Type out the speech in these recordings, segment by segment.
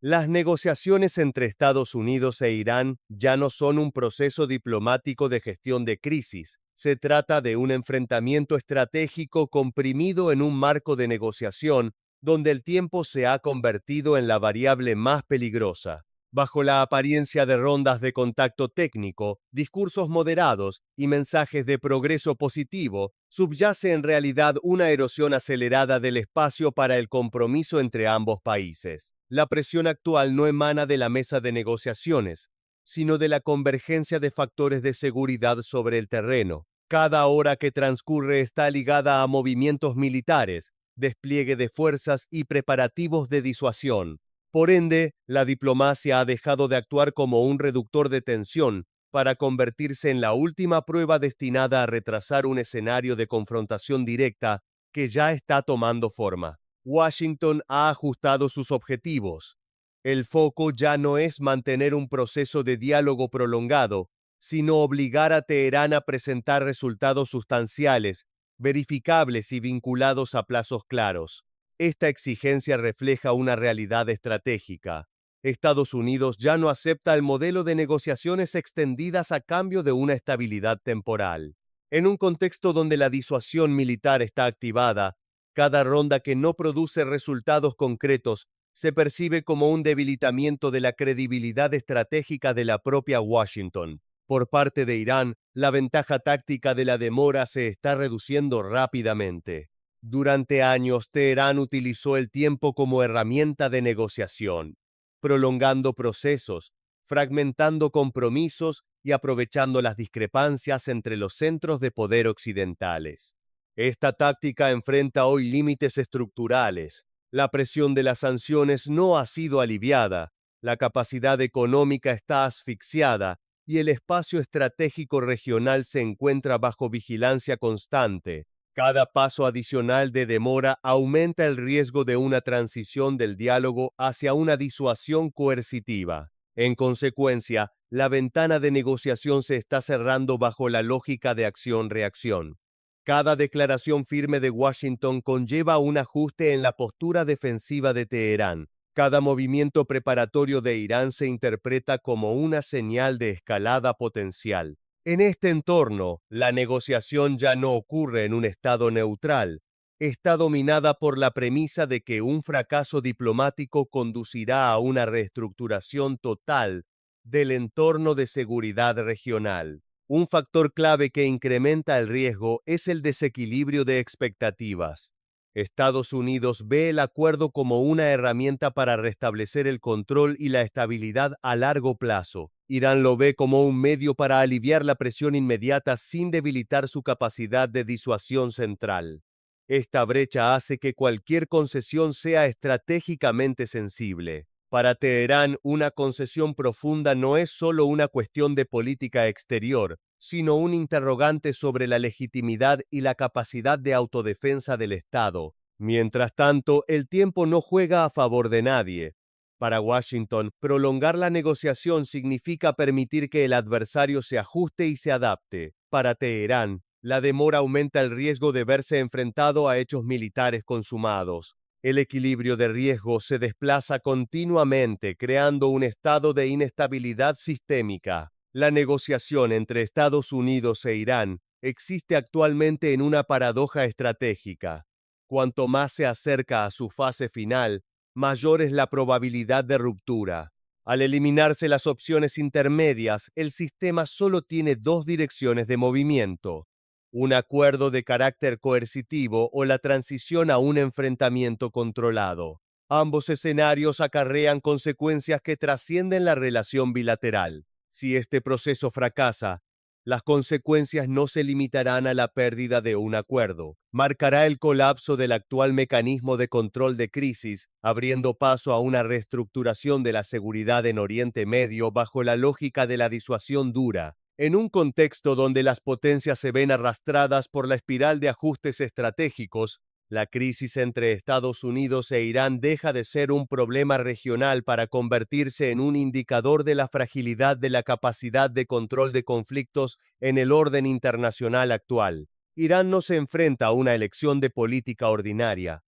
Las negociaciones entre Estados Unidos e Irán ya no son un proceso diplomático de gestión de crisis. Se trata de un enfrentamiento estratégico comprimido en un marco de negociación donde el tiempo se ha convertido en la variable más peligrosa. Bajo la apariencia de rondas de contacto técnico, discursos moderados y mensajes de progreso positivo, subyace en realidad una erosión acelerada del espacio para el compromiso entre ambos países. La presión actual no emana de la mesa de negociaciones, sino de la convergencia de factores de seguridad sobre el terreno. Cada hora que transcurre está ligada a movimientos militares, despliegue de fuerzas y preparativos de disuasión. Por ende, la diplomacia ha dejado de actuar como un reductor de tensión para convertirse en la última prueba destinada a retrasar un escenario de confrontación directa que ya está tomando forma. Washington ha ajustado sus objetivos. El foco ya no es mantener un proceso de diálogo prolongado, sino obligar a Teherán a presentar resultados sustanciales, verificables y vinculados a plazos claros. Esta exigencia refleja una realidad estratégica. Estados Unidos ya no acepta el modelo de negociaciones extendidas a cambio de una estabilidad temporal. En un contexto donde la disuasión militar está activada, cada ronda que no produce resultados concretos se percibe como un debilitamiento de la credibilidad estratégica de la propia Washington. Por parte de Irán, la ventaja táctica de la demora se está reduciendo rápidamente. Durante años, Teherán utilizó el tiempo como herramienta de negociación, prolongando procesos, fragmentando compromisos y aprovechando las discrepancias entre los centros de poder occidentales. Esta táctica enfrenta hoy límites estructurales. La presión de las sanciones no ha sido aliviada, la capacidad económica está asfixiada y el espacio estratégico regional se encuentra bajo vigilancia constante. Cada paso adicional de demora aumenta el riesgo de una transición del diálogo hacia una disuasión coercitiva. En consecuencia, la ventana de negociación se está cerrando bajo la lógica de acción-reacción. Cada declaración firme de Washington conlleva un ajuste en la postura defensiva de Teherán. Cada movimiento preparatorio de Irán se interpreta como una señal de escalada potencial. En este entorno, la negociación ya no ocurre en un estado neutral. Está dominada por la premisa de que un fracaso diplomático conducirá a una reestructuración total del entorno de seguridad regional. Un factor clave que incrementa el riesgo es el desequilibrio de expectativas. Estados Unidos ve el acuerdo como una herramienta para restablecer el control y la estabilidad a largo plazo. Irán lo ve como un medio para aliviar la presión inmediata sin debilitar su capacidad de disuasión central. Esta brecha hace que cualquier concesión sea estratégicamente sensible. Para Teherán, una concesión profunda no es solo una cuestión de política exterior, sino un interrogante sobre la legitimidad y la capacidad de autodefensa del Estado. Mientras tanto, el tiempo no juega a favor de nadie. Para Washington, prolongar la negociación significa permitir que el adversario se ajuste y se adapte. Para Teherán, la demora aumenta el riesgo de verse enfrentado a hechos militares consumados. El equilibrio de riesgo se desplaza continuamente, creando un estado de inestabilidad sistémica. La negociación entre Estados Unidos e Irán existe actualmente en una paradoja estratégica. Cuanto más se acerca a su fase final, mayor es la probabilidad de ruptura. Al eliminarse las opciones intermedias, el sistema solo tiene dos direcciones de movimiento: un acuerdo de carácter coercitivo o la transición a un enfrentamiento controlado. Ambos escenarios acarrean consecuencias que trascienden la relación bilateral. Si este proceso fracasa, las consecuencias no se limitarán a la pérdida de un acuerdo. Marcará el colapso del actual mecanismo de control de crisis, abriendo paso a una reestructuración de la seguridad en Oriente Medio bajo la lógica de la disuasión dura. En un contexto donde las potencias se ven arrastradas por la espiral de ajustes estratégicos, la crisis entre Estados Unidos e Irán deja de ser un problema regional para convertirse en un indicador de la fragilidad de la capacidad de control de conflictos en el orden internacional actual. Irán no se enfrenta a una elección de política ordinaria.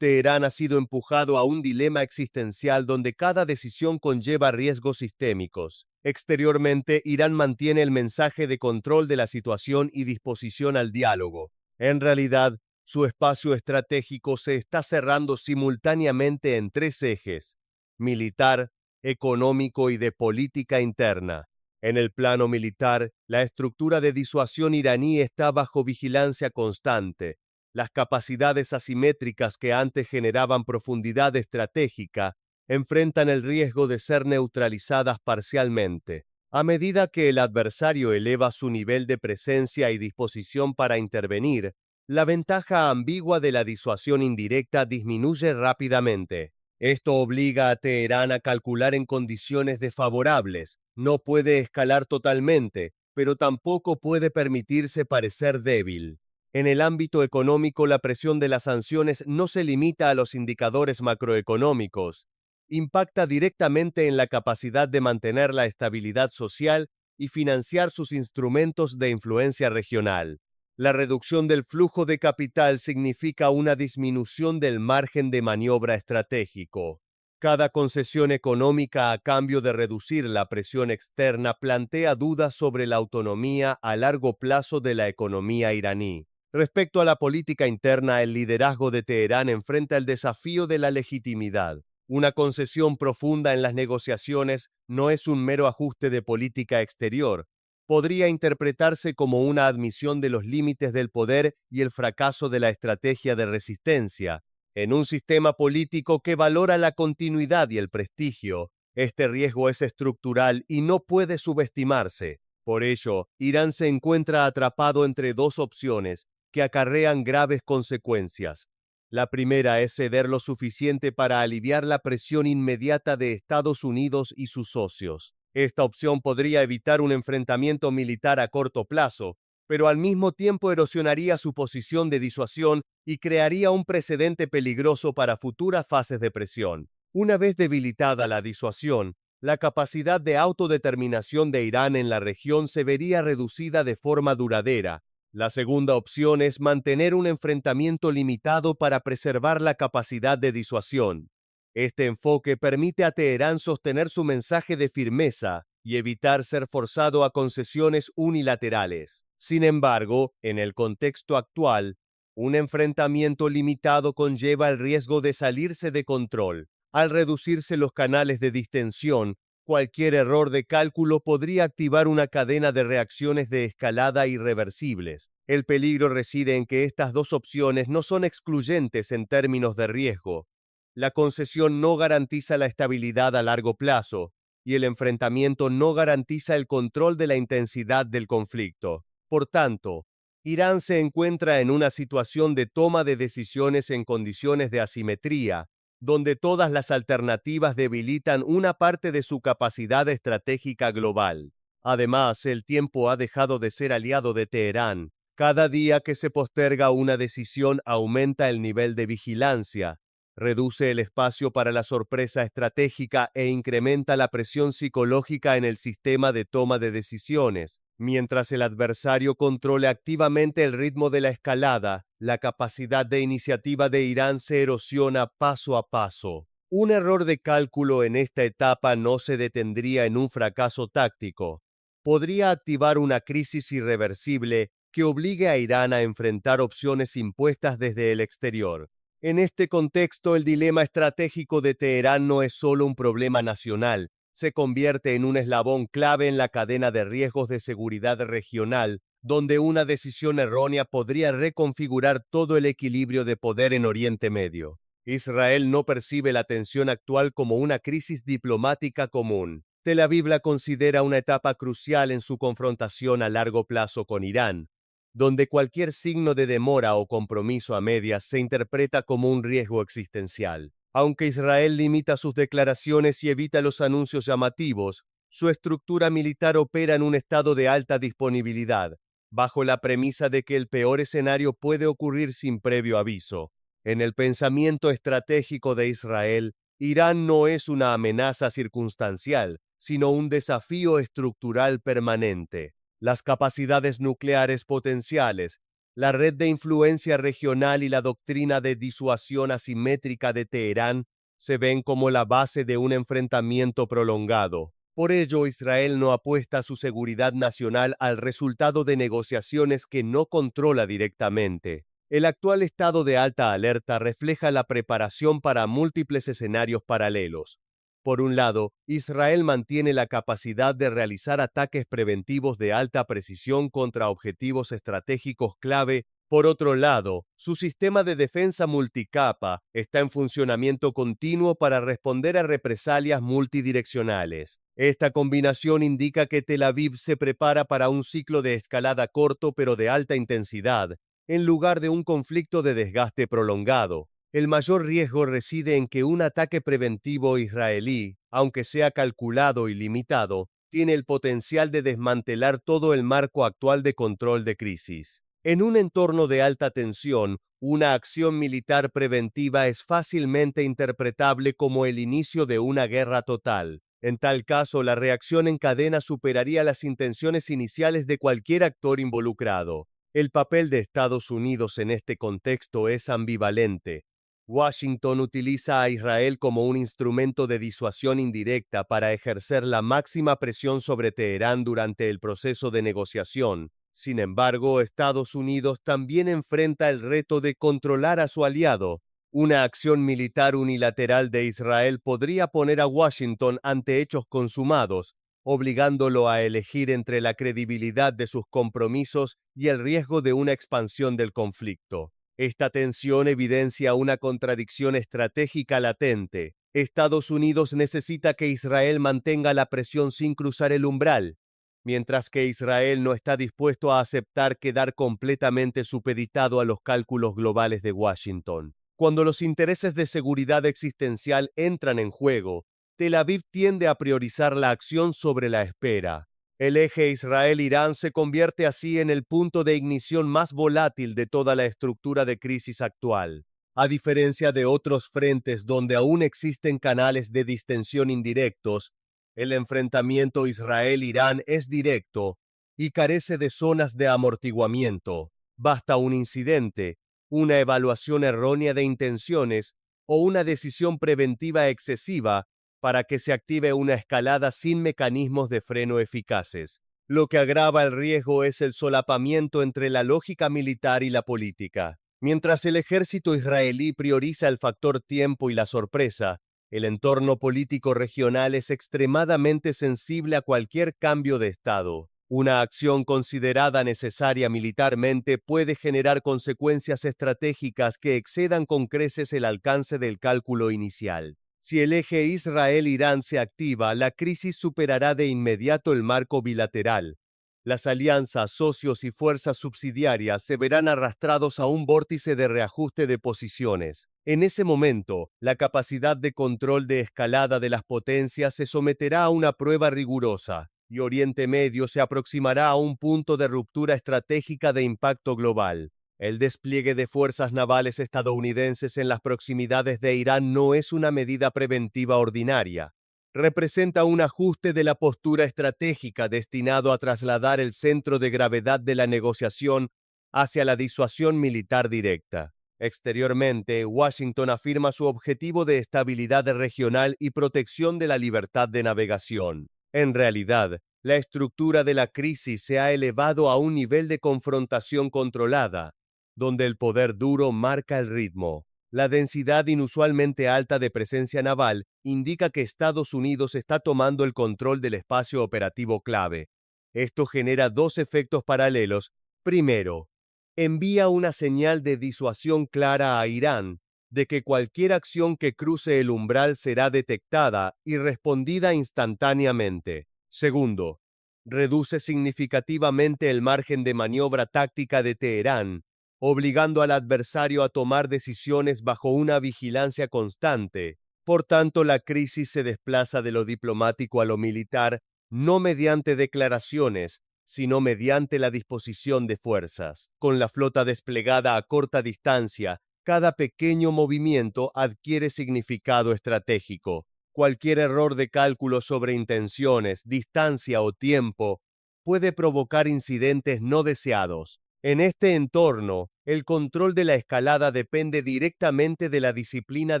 Teherán ha sido empujado a un dilema existencial donde cada decisión conlleva riesgos sistémicos. Exteriormente, Irán mantiene el mensaje de control de la situación y disposición al diálogo. En realidad, su espacio estratégico se está cerrando simultáneamente en tres ejes: militar, económico y de política interna. En el plano militar, la estructura de disuasión iraní está bajo vigilancia constante. Las capacidades asimétricas que antes generaban profundidad estratégica enfrentan el riesgo de ser neutralizadas parcialmente. A medida que el adversario eleva su nivel de presencia y disposición para intervenir, la ventaja ambigua de la disuasión indirecta disminuye rápidamente. Esto obliga a Teherán a calcular en condiciones desfavorables. No puede escalar totalmente, pero tampoco puede permitirse parecer débil. En el ámbito económico, la presión de las sanciones no se limita a los indicadores macroeconómicos. Impacta directamente en la capacidad de mantener la estabilidad social y financiar sus instrumentos de influencia regional. La reducción del flujo de capital significa una disminución del margen de maniobra estratégico. Cada concesión económica a cambio de reducir la presión externa plantea dudas sobre la autonomía a largo plazo de la economía iraní. Respecto a la política interna, el liderazgo de Teherán enfrenta el desafío de la legitimidad. Una concesión profunda en las negociaciones no es un mero ajuste de política exterior. Podría interpretarse como una admisión de los límites del poder y el fracaso de la estrategia de resistencia. En un sistema político que valora la continuidad y el prestigio, este riesgo es estructural y no puede subestimarse. Por ello, Irán se encuentra atrapado entre dos opciones que acarrean graves consecuencias. La primera es ceder lo suficiente para aliviar la presión inmediata de Estados Unidos y sus socios. Esta opción podría evitar un enfrentamiento militar a corto plazo, pero al mismo tiempo erosionaría su posición de disuasión y crearía un precedente peligroso para futuras fases de presión. Una vez debilitada la disuasión, la capacidad de autodeterminación de Irán en la región se vería reducida de forma duradera. La segunda opción es mantener un enfrentamiento limitado para preservar la capacidad de disuasión. Este enfoque permite a Teherán sostener su mensaje de firmeza y evitar ser forzado a concesiones unilaterales. Sin embargo, en el contexto actual, un enfrentamiento limitado conlleva el riesgo de salirse de control. Al reducirse los canales de distensión, cualquier error de cálculo podría activar una cadena de reacciones de escalada irreversibles. El peligro reside en que estas dos opciones no son excluyentes en términos de riesgo. La concesión no garantiza la estabilidad a largo plazo, y el enfrentamiento no garantiza el control de la intensidad del conflicto. Por tanto, Irán se encuentra en una situación de toma de decisiones en condiciones de asimetría, donde todas las alternativas debilitan una parte de su capacidad estratégica global. Además, el tiempo ha dejado de ser aliado de Teherán. Cada día que se posterga una decisión aumenta el nivel de vigilancia, reduce el espacio para la sorpresa estratégica e incrementa la presión psicológica en el sistema de toma de decisiones. Mientras el adversario controle activamente el ritmo de la escalada, la capacidad de iniciativa de Irán se erosiona paso a paso. Un error de cálculo en esta etapa no se detendría en un fracaso táctico. Podría activar una crisis irreversible que obligue a Irán a enfrentar opciones impuestas desde el exterior. En este contexto, el dilema estratégico de Teherán no es solo un problema nacional, se convierte en un eslabón clave en la cadena de riesgos de seguridad regional, donde una decisión errónea podría reconfigurar todo el equilibrio de poder en Oriente Medio. Israel no percibe la tensión actual como una crisis diplomática común. Tel Aviv la considera una etapa crucial en su confrontación a largo plazo con Irán, donde cualquier signo de demora o compromiso a medias se interpreta como un riesgo existencial. Aunque Israel limita sus declaraciones y evita los anuncios llamativos, su estructura militar opera en un estado de alta disponibilidad, bajo la premisa de que el peor escenario puede ocurrir sin previo aviso. En el pensamiento estratégico de Israel, Irán no es una amenaza circunstancial, sino un desafío estructural permanente. Las capacidades nucleares potenciales, La red de influencia regional y la doctrina de disuasión asimétrica de Teherán se ven como la base de un enfrentamiento prolongado. Por ello, Israel no apuesta su seguridad nacional al resultado de negociaciones que no controla directamente. El actual estado de alta alerta refleja la preparación para múltiples escenarios paralelos. Por un lado, Israel mantiene la capacidad de realizar ataques preventivos de alta precisión contra objetivos estratégicos clave. Por otro lado, su sistema de defensa multicapa está en funcionamiento continuo para responder a represalias multidireccionales. Esta combinación indica que Tel Aviv se prepara para un ciclo de escalada corto pero de alta intensidad, en lugar de un conflicto de desgaste prolongado. El mayor riesgo reside en que un ataque preventivo israelí, aunque sea calculado y limitado, tiene el potencial de desmantelar todo el marco actual de control de crisis. En un entorno de alta tensión, una acción militar preventiva es fácilmente interpretable como el inicio de una guerra total. En tal caso, la reacción en cadena superaría las intenciones iniciales de cualquier actor involucrado. El papel de Estados Unidos en este contexto es ambivalente. Washington utiliza a Israel como un instrumento de disuasión indirecta para ejercer la máxima presión sobre Teherán durante el proceso de negociación. Sin embargo, Estados Unidos también enfrenta el reto de controlar a su aliado. Una acción militar unilateral de Israel podría poner a Washington ante hechos consumados, obligándolo a elegir entre la credibilidad de sus compromisos y el riesgo de una expansión del conflicto. Esta tensión evidencia una contradicción estratégica latente. Estados Unidos necesita que Israel mantenga la presión sin cruzar el umbral, mientras que Israel no está dispuesto a aceptar quedar completamente supeditado a los cálculos globales de Washington. Cuando los intereses de seguridad existencial entran en juego, Tel Aviv tiende a priorizar la acción sobre la espera. El eje Israel-Irán se convierte así en el punto de ignición más volátil de toda la estructura de crisis actual. A diferencia de otros frentes donde aún existen canales de distensión indirectos, el enfrentamiento Israel-Irán es directo y carece de zonas de amortiguamiento. Basta un incidente, una evaluación errónea de intenciones o una decisión preventiva excesiva para que se active una escalada sin mecanismos de freno eficaces. Lo que agrava el riesgo es el solapamiento entre la lógica militar y la política. Mientras el ejército israelí prioriza el factor tiempo y la sorpresa, el entorno político regional es extremadamente sensible a cualquier cambio de estado. Una acción considerada necesaria militarmente puede generar consecuencias estratégicas que excedan con creces el alcance del cálculo inicial. Si el eje Israel-Irán se activa, la crisis superará de inmediato el marco bilateral. Las alianzas, socios y fuerzas subsidiarias se verán arrastrados a un vórtice de reajuste de posiciones. En ese momento, la capacidad de control de escalada de las potencias se someterá a una prueba rigurosa, y Oriente Medio se aproximará a un punto de ruptura estratégica de impacto global. El despliegue de fuerzas navales estadounidenses en las proximidades de Irán no es una medida preventiva ordinaria. Representa un ajuste de la postura estratégica destinado a trasladar el centro de gravedad de la negociación hacia la disuasión militar directa. Exteriormente, Washington afirma su objetivo de estabilidad regional y protección de la libertad de navegación. En realidad, la estructura de la crisis se ha elevado a un nivel de confrontación controlada, donde el poder duro marca el ritmo. La densidad inusualmente alta de presencia naval indica que Estados Unidos está tomando el control del espacio operativo clave. Esto genera dos efectos paralelos. Primero, envía una señal de disuasión clara a Irán de que cualquier acción que cruce el umbral será detectada y respondida instantáneamente. Segundo, reduce significativamente el margen de maniobra táctica de Teherán, obligando al adversario a tomar decisiones bajo una vigilancia constante. Por tanto, la crisis se desplaza de lo diplomático a lo militar, no mediante declaraciones, sino mediante la disposición de fuerzas. Con la flota desplegada a corta distancia, cada pequeño movimiento adquiere significado estratégico. Cualquier error de cálculo sobre intenciones, distancia o tiempo puede provocar incidentes no deseados. En este entorno, el control de la escalada depende directamente de la disciplina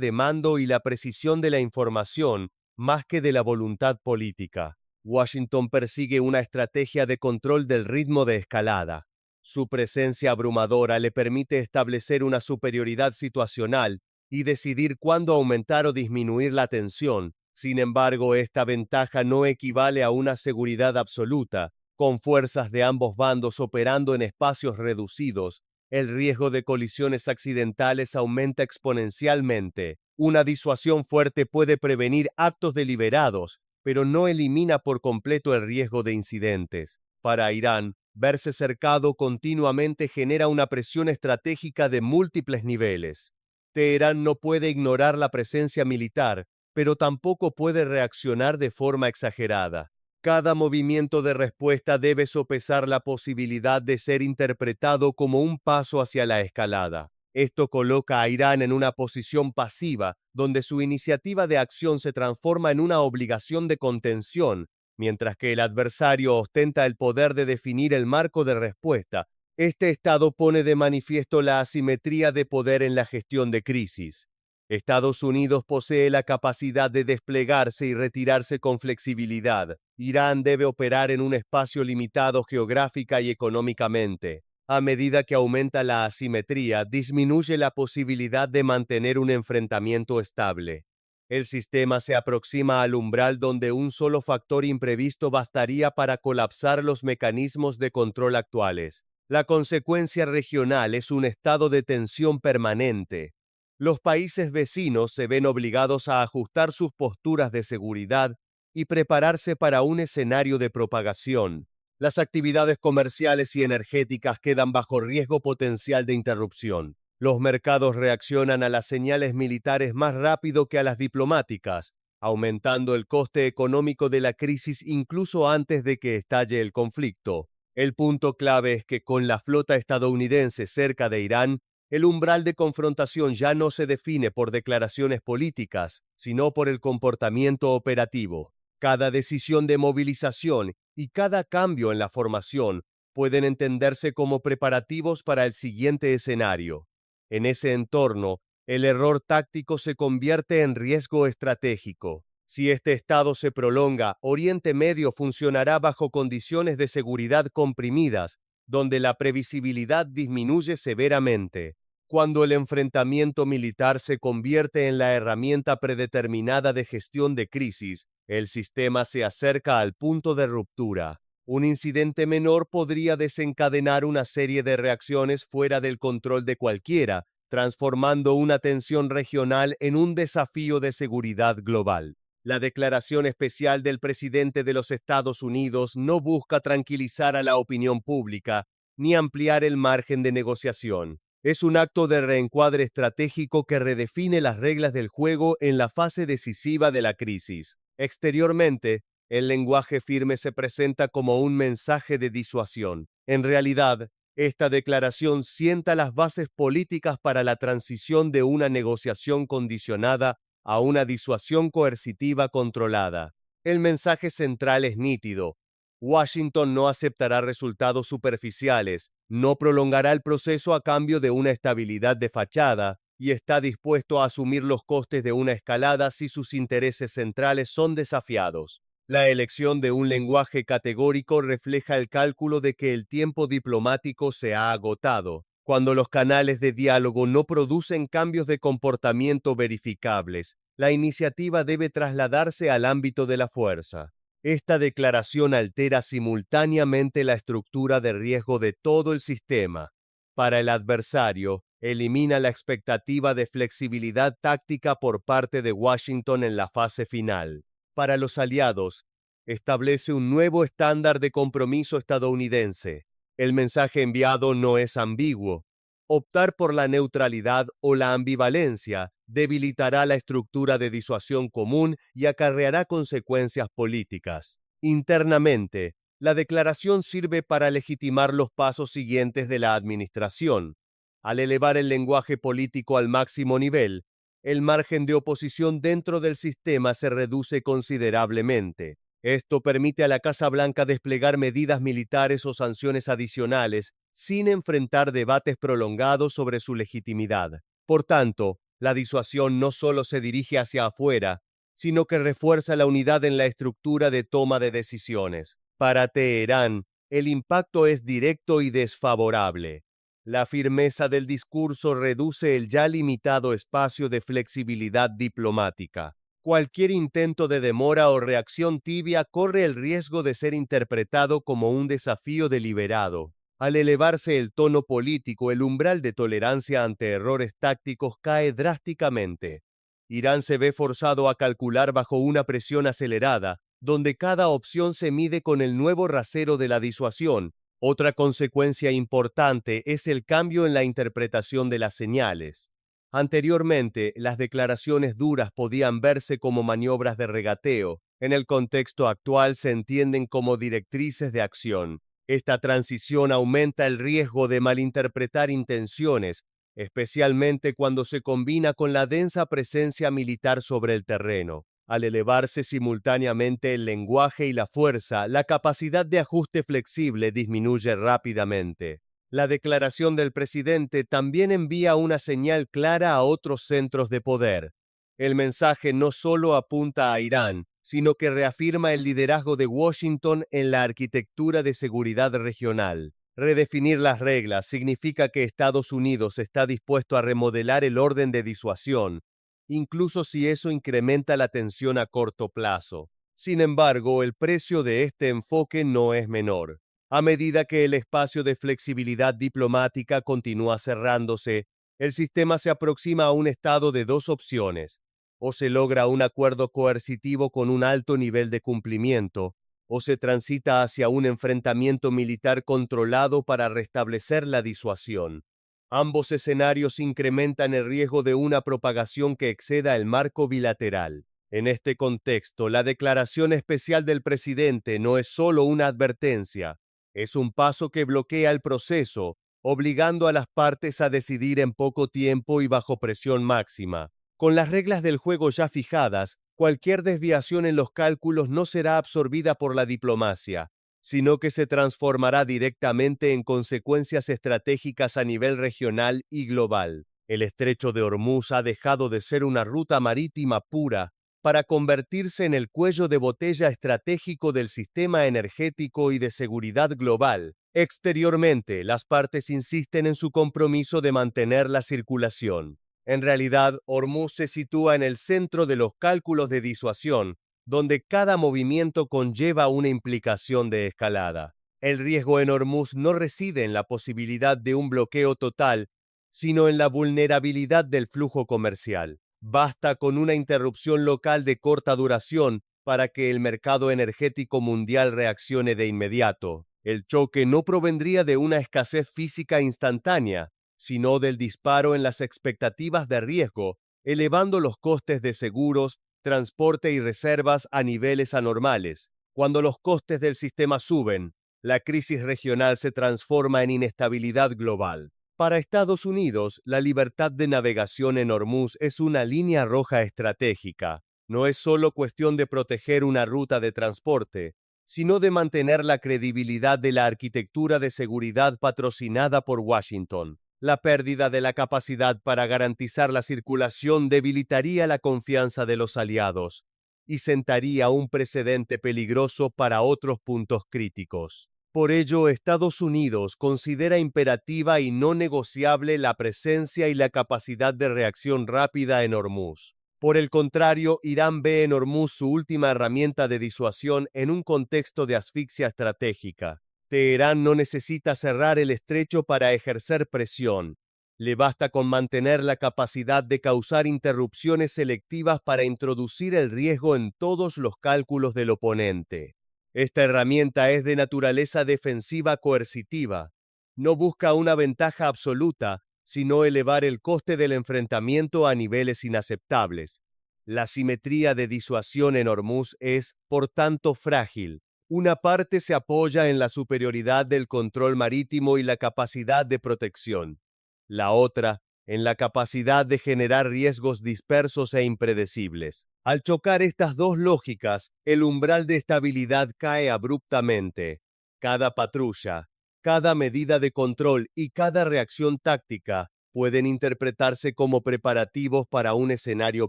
de mando y la precisión de la información, más que de la voluntad política. Washington persigue una estrategia de control del ritmo de escalada. Su presencia abrumadora le permite establecer una superioridad situacional y decidir cuándo aumentar o disminuir la tensión. Sin embargo, esta ventaja no equivale a una seguridad absoluta. Con fuerzas de ambos bandos operando en espacios reducidos, el riesgo de colisiones accidentales aumenta exponencialmente. Una disuasión fuerte puede prevenir actos deliberados, pero no elimina por completo el riesgo de incidentes. Para Irán, verse cercado continuamente genera una presión estratégica de múltiples niveles. Teherán no puede ignorar la presencia militar, pero tampoco puede reaccionar de forma exagerada. Cada movimiento de respuesta debe sopesar la posibilidad de ser interpretado como un paso hacia la escalada. Esto coloca a Irán en una posición pasiva, donde su iniciativa de acción se transforma en una obligación de contención, mientras que el adversario ostenta el poder de definir el marco de respuesta. Este estado pone de manifiesto la asimetría de poder en la gestión de crisis. Estados Unidos posee la capacidad de desplegarse y retirarse con flexibilidad. Irán debe operar en un espacio limitado geográfica y económicamente. A medida que aumenta la asimetría, disminuye la posibilidad de mantener un enfrentamiento estable. El sistema se aproxima al umbral donde un solo factor imprevisto bastaría para colapsar los mecanismos de control actuales. La consecuencia regional es un estado de tensión permanente. Los países vecinos se ven obligados a ajustar sus posturas de seguridad y prepararse para un escenario de propagación. Las actividades comerciales y energéticas quedan bajo riesgo potencial de interrupción. Los mercados reaccionan a las señales militares más rápido que a las diplomáticas, aumentando el coste económico de la crisis incluso antes de que estalle el conflicto. El punto clave es que con la flota estadounidense cerca de Irán, el umbral de confrontación ya no se define por declaraciones políticas, sino por el comportamiento operativo. Cada decisión de movilización y cada cambio en la formación pueden entenderse como preparativos para el siguiente escenario. En ese entorno, el error táctico se convierte en riesgo estratégico. Si este estado se prolonga, Oriente Medio funcionará bajo condiciones de seguridad comprimidas, donde la previsibilidad disminuye severamente. Cuando el enfrentamiento militar se convierte en la herramienta predeterminada de gestión de crisis, el sistema se acerca al punto de ruptura. Un incidente menor podría desencadenar una serie de reacciones fuera del control de cualquiera, transformando una tensión regional en un desafío de seguridad global. La declaración especial del presidente de los Estados Unidos no busca tranquilizar a la opinión pública ni ampliar el margen de negociación. Es un acto de reencuadre estratégico que redefine las reglas del juego en la fase decisiva de la crisis. Exteriormente, el lenguaje firme se presenta como un mensaje de disuasión. En realidad, esta declaración sienta las bases políticas para la transición de una negociación condicionada a una disuasión coercitiva controlada. El mensaje central es nítido. Washington no aceptará resultados superficiales, no prolongará el proceso a cambio de una estabilidad de fachada y está dispuesto a asumir los costes de una escalada si sus intereses centrales son desafiados. La elección de un lenguaje categórico refleja el cálculo de que el tiempo diplomático se ha agotado. Cuando los canales de diálogo no producen cambios de comportamiento verificables, la iniciativa debe trasladarse al ámbito de la fuerza. Esta declaración altera simultáneamente la estructura de riesgo de todo el sistema. Para el adversario, elimina la expectativa de flexibilidad táctica por parte de Washington en la fase final. Para los aliados, establece un nuevo estándar de compromiso estadounidense. El mensaje enviado no es ambiguo. Optar por la neutralidad o la ambivalencia debilitará la estructura de disuasión común y acarreará consecuencias políticas. Internamente, la declaración sirve para legitimar los pasos siguientes de la administración. Al elevar el lenguaje político al máximo nivel, el margen de oposición dentro del sistema se reduce considerablemente. Esto permite a la Casa Blanca desplegar medidas militares o sanciones adicionales sin enfrentar debates prolongados sobre su legitimidad. Por tanto, la disuasión no solo se dirige hacia afuera, sino que refuerza la unidad en la estructura de toma de decisiones. Para Teherán, el impacto es directo y desfavorable. La firmeza del discurso reduce el ya limitado espacio de flexibilidad diplomática. Cualquier intento de demora o reacción tibia corre el riesgo de ser interpretado como un desafío deliberado. Al elevarse el tono político, el umbral de tolerancia ante errores tácticos cae drásticamente. Irán se ve forzado a calcular bajo una presión acelerada, donde cada opción se mide con el nuevo rasero de la disuasión. Otra consecuencia importante es el cambio en la interpretación de las señales. Anteriormente, las declaraciones duras podían verse como maniobras de regateo. En el contexto actual se entienden como directrices de acción. Esta transición aumenta el riesgo de malinterpretar intenciones, especialmente cuando se combina con la densa presencia militar sobre el terreno. Al elevarse simultáneamente el lenguaje y la fuerza, la capacidad de ajuste flexible disminuye rápidamente. La declaración del presidente también envía una señal clara a otros centros de poder. El mensaje no solo apunta a Irán, sino que reafirma el liderazgo de Washington en la arquitectura de seguridad regional. Redefinir las reglas significa que Estados Unidos está dispuesto a remodelar el orden de disuasión, incluso si eso incrementa la tensión a corto plazo. Sin embargo, el precio de este enfoque no es menor. A medida que el espacio de flexibilidad diplomática continúa cerrándose, el sistema se aproxima a un estado de dos opciones. O se logra un acuerdo coercitivo con un alto nivel de cumplimiento, o se transita hacia un enfrentamiento militar controlado para restablecer la disuasión. Ambos escenarios incrementan el riesgo de una propagación que exceda el marco bilateral. En este contexto, la declaración especial del presidente no es solo una advertencia, es un paso que bloquea el proceso, obligando a las partes a decidir en poco tiempo y bajo presión máxima. Con las reglas del juego ya fijadas, cualquier desviación en los cálculos no será absorbida por la diplomacia, sino que se transformará directamente en consecuencias estratégicas a nivel regional y global. El estrecho de Hormuz ha dejado de ser una ruta marítima pura para convertirse en el cuello de botella estratégico del sistema energético y de seguridad global. Exteriormente, las partes insisten en su compromiso de mantener la circulación. En realidad, Hormuz se sitúa en el centro de los cálculos de disuasión, donde cada movimiento conlleva una implicación de escalada. El riesgo en Hormuz no reside en la posibilidad de un bloqueo total, sino en la vulnerabilidad del flujo comercial. Basta con una interrupción local de corta duración para que el mercado energético mundial reaccione de inmediato. El choque no provendría de una escasez física instantánea, sino del disparo en las expectativas de riesgo, elevando los costes de seguros, transporte y reservas a niveles anormales. Cuando los costes del sistema suben, la crisis regional se transforma en inestabilidad global. Para Estados Unidos, la libertad de navegación en Hormuz es una línea roja estratégica. No es solo cuestión de proteger una ruta de transporte, sino de mantener la credibilidad de la arquitectura de seguridad patrocinada por Washington. La pérdida de la capacidad para garantizar la circulación debilitaría la confianza de los aliados y sentaría un precedente peligroso para otros puntos críticos. Por ello, Estados Unidos considera imperativa y no negociable la presencia y la capacidad de reacción rápida en Hormuz. Por el contrario, Irán ve en Hormuz su última herramienta de disuasión en un contexto de asfixia estratégica. Teherán no necesita cerrar el estrecho para ejercer presión. Le basta con mantener la capacidad de causar interrupciones selectivas para introducir el riesgo en todos los cálculos del oponente. Esta herramienta es de naturaleza defensiva coercitiva. No busca una ventaja absoluta, sino elevar el coste del enfrentamiento a niveles inaceptables. La simetría de disuasión en Hormuz es, por tanto, frágil. Una parte se apoya en la superioridad del control marítimo y la capacidad de protección. La otra, en la capacidad de generar riesgos dispersos e impredecibles. Al chocar estas dos lógicas, el umbral de estabilidad cae abruptamente. Cada patrulla, Cada medida de control y cada reacción táctica pueden interpretarse como preparativos para un escenario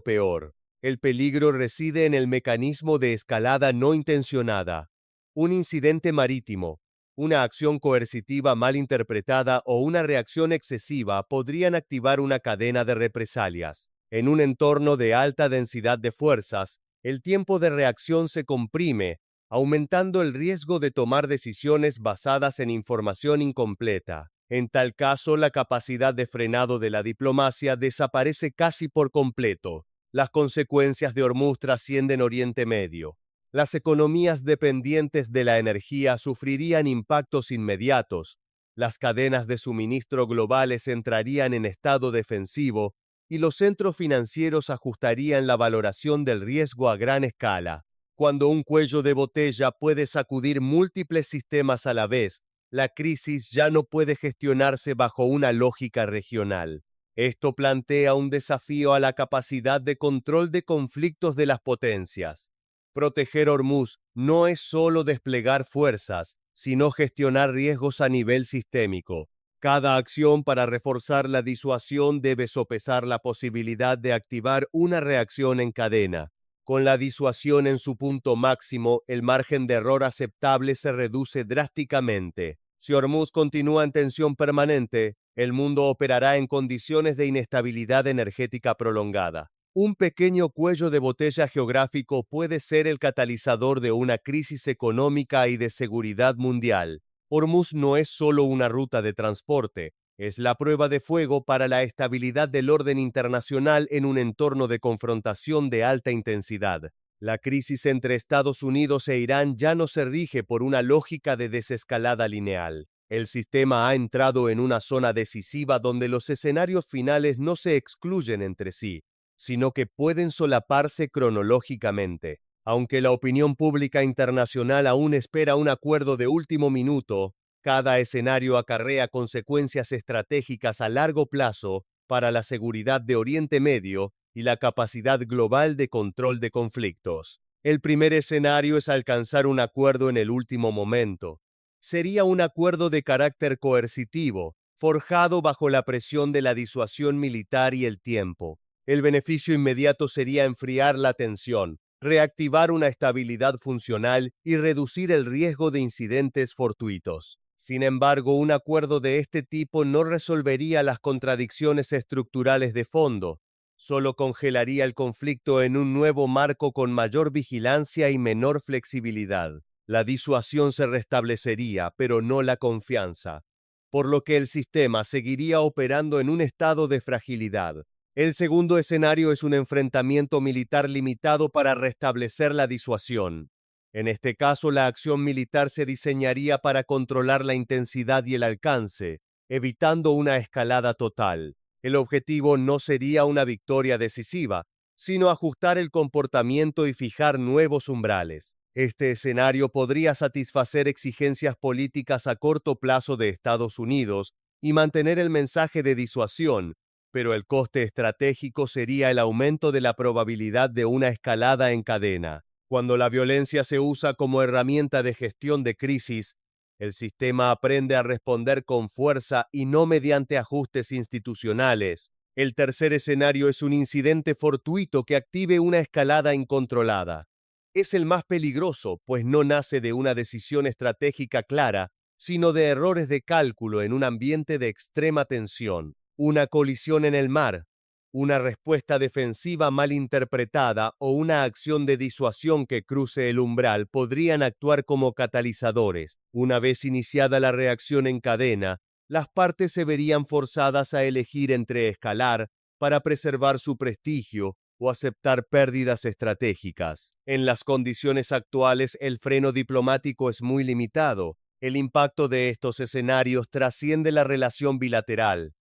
peor. El peligro reside en el mecanismo de escalada no intencionada. Un incidente marítimo, una acción coercitiva mal interpretada o una reacción excesiva podrían activar una cadena de represalias. En un entorno de alta densidad de fuerzas, el tiempo de reacción se comprime, aumentando el riesgo de tomar decisiones basadas en información incompleta. En tal caso, la capacidad de frenado de la diplomacia desaparece casi por completo. Las consecuencias de Hormuz trascienden Oriente Medio. Las economías dependientes de la energía sufrirían impactos inmediatos, las cadenas de suministro globales entrarían en estado defensivo y los centros financieros ajustarían la valoración del riesgo a gran escala. Cuando un cuello de botella puede sacudir múltiples sistemas a la vez, la crisis ya no puede gestionarse bajo una lógica regional. Esto plantea un desafío a la capacidad de control de conflictos de las potencias. Proteger Hormuz no es solo desplegar fuerzas, sino gestionar riesgos a nivel sistémico. Cada acción para reforzar la disuasión debe sopesar la posibilidad de activar una reacción en cadena. Con la disuasión en su punto máximo, el margen de error aceptable se reduce drásticamente. Si Hormuz continúa en tensión permanente, el mundo operará en condiciones de inestabilidad energética prolongada. Un pequeño cuello de botella geográfico puede ser el catalizador de una crisis económica y de seguridad mundial. Hormuz no es solo una ruta de transporte, es la prueba de fuego para la estabilidad del orden internacional en un entorno de confrontación de alta intensidad. La crisis entre Estados Unidos e Irán ya no se rige por una lógica de desescalada lineal. El sistema ha entrado en una zona decisiva donde los escenarios finales no se excluyen entre sí, sino que pueden solaparse cronológicamente. Aunque la opinión pública internacional aún espera un acuerdo de último minuto, cada escenario acarrea consecuencias estratégicas a largo plazo para la seguridad de Oriente Medio y la capacidad global de control de conflictos. El primer escenario es alcanzar un acuerdo en el último momento. Sería un acuerdo de carácter coercitivo, forjado bajo la presión de la disuasión militar y el tiempo. El beneficio inmediato sería enfriar la tensión, reactivar una estabilidad funcional y reducir el riesgo de incidentes fortuitos. Sin embargo, un acuerdo de este tipo no resolvería las contradicciones estructurales de fondo, solo congelaría el conflicto en un nuevo marco con mayor vigilancia y menor flexibilidad. La disuasión se restablecería, pero no la confianza, por lo que el sistema seguiría operando en un estado de fragilidad. El segundo escenario es un enfrentamiento militar limitado para restablecer la disuasión. En este caso, la acción militar se diseñaría para controlar la intensidad y el alcance, evitando una escalada total. El objetivo no sería una victoria decisiva, sino ajustar el comportamiento y fijar nuevos umbrales. Este escenario podría satisfacer exigencias políticas a corto plazo de Estados Unidos y mantener el mensaje de disuasión, pero el coste estratégico sería el aumento de la probabilidad de una escalada en cadena. Cuando la violencia se usa como herramienta de gestión de crisis, el sistema aprende a responder con fuerza y no mediante ajustes institucionales. El tercer escenario es un incidente fortuito que active una escalada incontrolada. Es el más peligroso, pues no nace de una decisión estratégica clara, sino de errores de cálculo en un ambiente de extrema tensión. Una colisión en el mar, una respuesta defensiva mal interpretada o una acción de disuasión que cruce el umbral podrían actuar como catalizadores. Una vez iniciada la reacción en cadena, las partes se verían forzadas a elegir entre escalar para preservar su prestigio o aceptar pérdidas estratégicas. En las condiciones actuales, el freno diplomático es muy limitado. El impacto de estos escenarios trasciende la relación bilateral.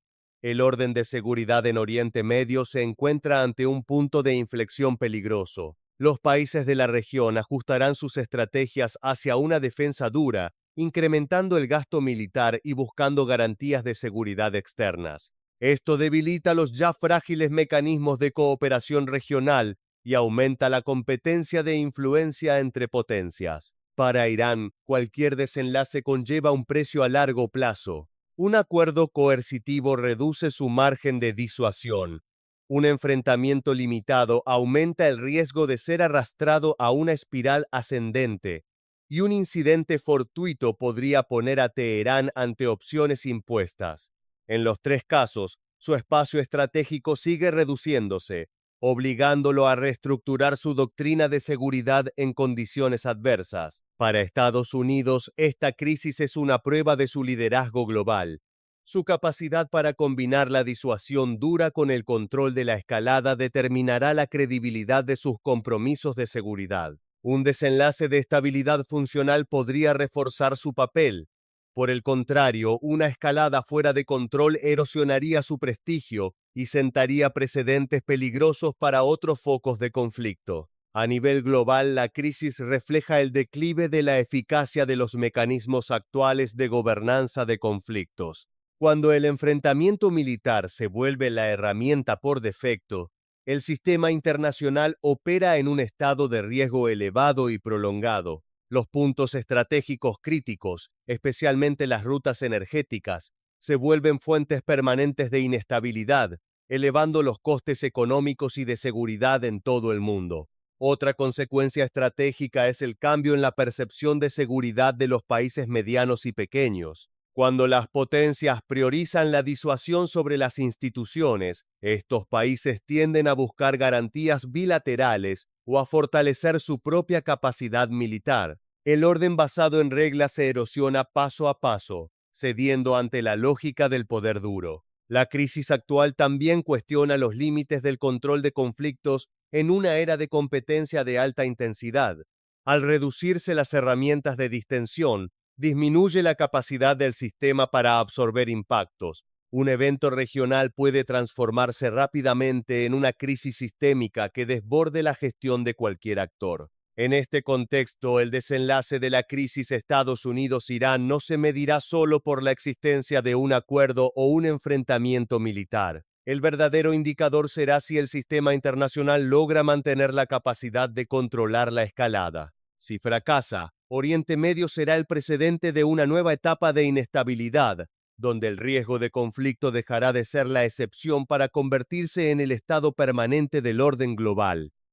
El orden de seguridad en Oriente Medio se encuentra ante un punto de inflexión peligroso. Los países de la región ajustarán sus estrategias hacia una defensa dura, incrementando el gasto militar y buscando garantías de seguridad externas. Esto debilita los ya frágiles mecanismos de cooperación regional y aumenta la competencia de influencia entre potencias. Para Irán, cualquier desenlace conlleva un precio a largo plazo. Un acuerdo coercitivo reduce su margen de disuasión. Un enfrentamiento limitado aumenta el riesgo de ser arrastrado a una espiral ascendente, y un incidente fortuito podría poner a Teherán ante opciones impuestas. En los tres casos, su espacio estratégico sigue reduciéndose, obligándolo a reestructurar su doctrina de seguridad en condiciones adversas. Para Estados Unidos, esta crisis es una prueba de su liderazgo global. Su capacidad para combinar la disuasión dura con el control de la escalada determinará la credibilidad de sus compromisos de seguridad. Un desenlace de estabilidad funcional podría reforzar su papel. Por el contrario, una escalada fuera de control erosionaría su prestigio y sentaría precedentes peligrosos para otros focos de conflicto. A nivel global, la crisis refleja el declive de la eficacia de los mecanismos actuales de gobernanza de conflictos. Cuando el enfrentamiento militar se vuelve la herramienta por defecto, el sistema internacional opera en un estado de riesgo elevado y prolongado. Los puntos estratégicos críticos, especialmente las rutas energéticas, se vuelven fuentes permanentes de inestabilidad, elevando los costes económicos y de seguridad en todo el mundo. Otra consecuencia estratégica es el cambio en la percepción de seguridad de los países medianos y pequeños. Cuando las potencias priorizan la disuasión sobre las instituciones, estos países tienden a buscar garantías bilaterales o a fortalecer su propia capacidad militar. El orden basado en reglas se erosiona paso a paso, cediendo ante la lógica del poder duro. La crisis actual también cuestiona los límites del control de conflictos en una era de competencia de alta intensidad. Al reducirse las herramientas de distensión, disminuye la capacidad del sistema para absorber impactos. Un evento regional puede transformarse rápidamente en una crisis sistémica que desborde la gestión de cualquier actor. En este contexto, el desenlace de la crisis Estados Unidos-Irán no se medirá solo por la existencia de un acuerdo o un enfrentamiento militar. El verdadero indicador será si el sistema internacional logra mantener la capacidad de controlar la escalada. Si fracasa, Oriente Medio será el precedente de una nueva etapa de inestabilidad, donde el riesgo de conflicto dejará de ser la excepción para convertirse en el estado permanente del orden global.